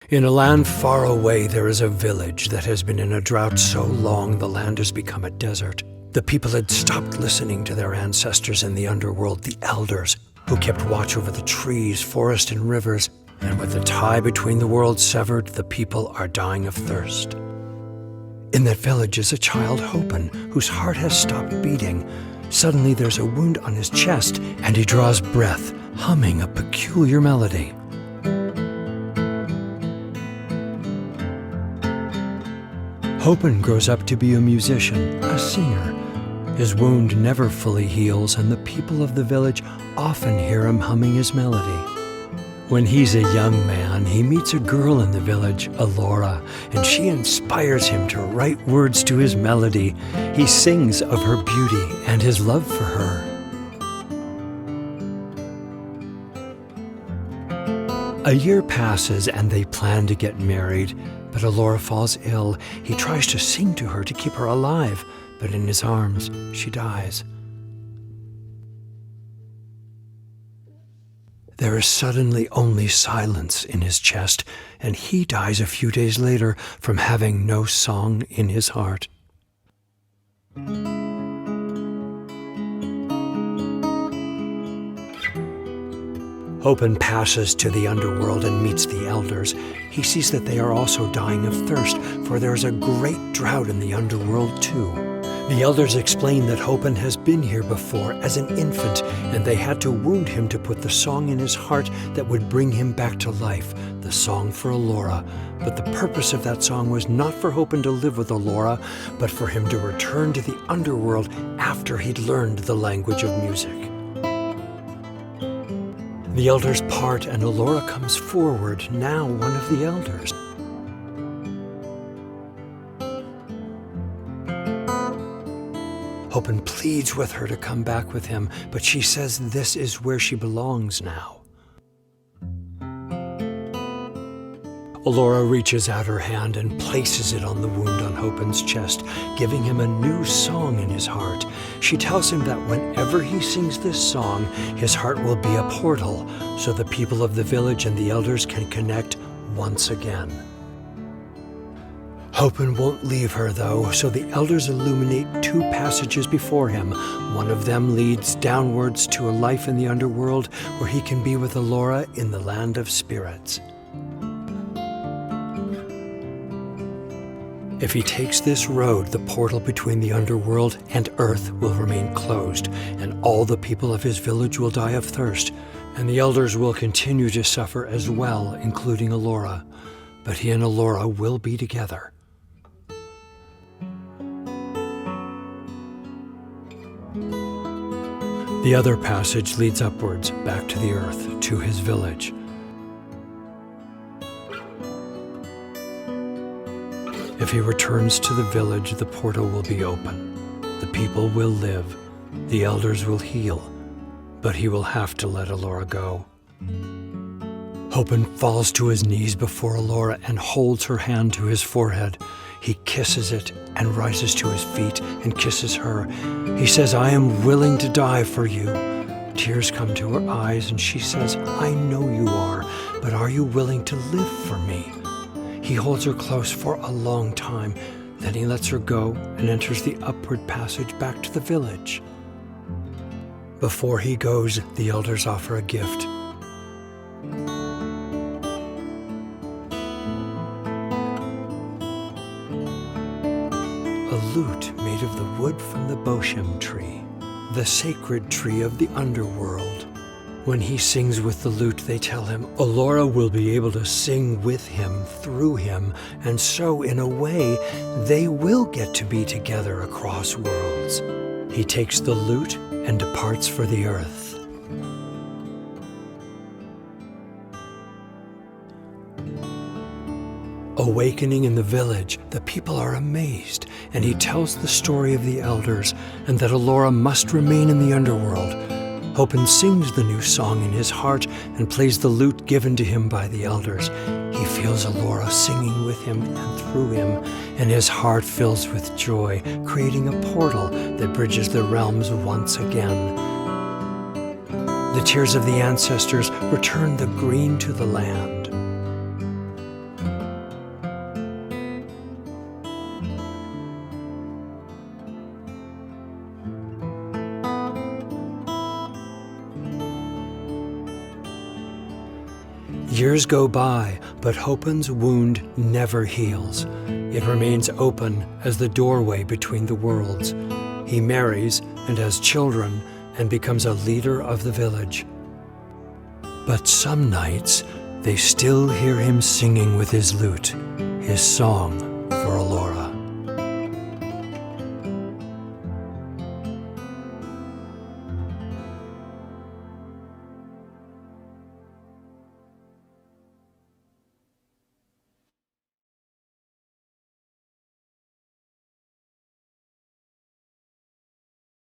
In a land far away, there is a village that has been in a drought so long the land has become a desert. The people had stopped listening to their ancestors in the underworld, the elders, who kept watch over the trees, forest, and rivers. And with the tie between the worlds severed, the people are dying of thirst. In that village is a child, Hopen, whose heart has stopped beating. Suddenly there's a wound on his chest, and he draws breath, humming a peculiar melody. Hopen grows up to be a musician, a singer. His wound never fully heals, and the people of the village often hear him humming his melody. When he's a young man, he meets a girl in the village, Allora, and she inspires him to write words to his melody. He sings of her beauty and his love for her. A year passes and they plan to get married, but Allora falls ill. He tries to sing to her to keep her alive, but in his arms, she dies. There is suddenly only silence in his chest, and he dies a few days later from having no song in his heart. Hopen passes to the underworld and meets the elders. He sees that they are also dying of thirst, for there is a great drought in the underworld too. The elders explain that Hopen has been here before as an infant, and they had to wound him to put the song in his heart that would bring him back to life, the song for Allora. But the purpose of that song was not for Hopen to live with Allora, but for him to return to the underworld after he'd learned the language of music. The elders part, and Allora comes forward, now one of the elders. Hopen pleads with her to come back with him, but she says this is where she belongs now. Allora reaches out her hand and places it on the wound on Hopen's chest, giving him a new song in his heart. She tells him that whenever he sings this song, his heart will be a portal, so the people of the village and the elders can connect once again. Hopen won't leave her, though, so the elders illuminate two passages before him. One of them leads downwards to a life in the underworld where he can be with Allora in the land of spirits. If he takes this road, the portal between the underworld and earth will remain closed, and all the people of his village will die of thirst, and the elders will continue to suffer as well, including Allora. But he and Allora will be together. The other passage leads upwards, back to the earth, to his village. If he returns to the village, the portal will be open. The people will live. The elders will heal. But he will have to let Allora go. Hopen falls to his knees before Allora and holds her hand to his forehead. He kisses it and rises to his feet and kisses her. He says, "I am willing to die for you." Tears come to her eyes and she says, "I know you are, but are you willing to live for me?" He holds her close for a long time. Then he lets her go and enters the upward passage back to the village. Before he goes, the elders offer a gift. A lute made of the wood from the bosham tree, the sacred tree of the underworld. When he sings with the lute, they tell him Allora will be able to sing with him, through him, and so, in a way, they will get to be together across worlds. He takes the lute and departs for the earth. Awakening in the village, the people are amazed, and he tells the story of the elders and that Allora must remain in the underworld. Hopen sings the new song in his heart and plays the lute given to him by the elders. He feels Allora singing with him and through him, and his heart fills with joy, creating a portal that bridges the realms once again. The tears of the ancestors return the green to the land. Years go by, but Hopen's wound never heals. It remains open as the doorway between the worlds. He marries and has children and becomes a leader of the village. But some nights, they still hear him singing with his lute, his song for Allora.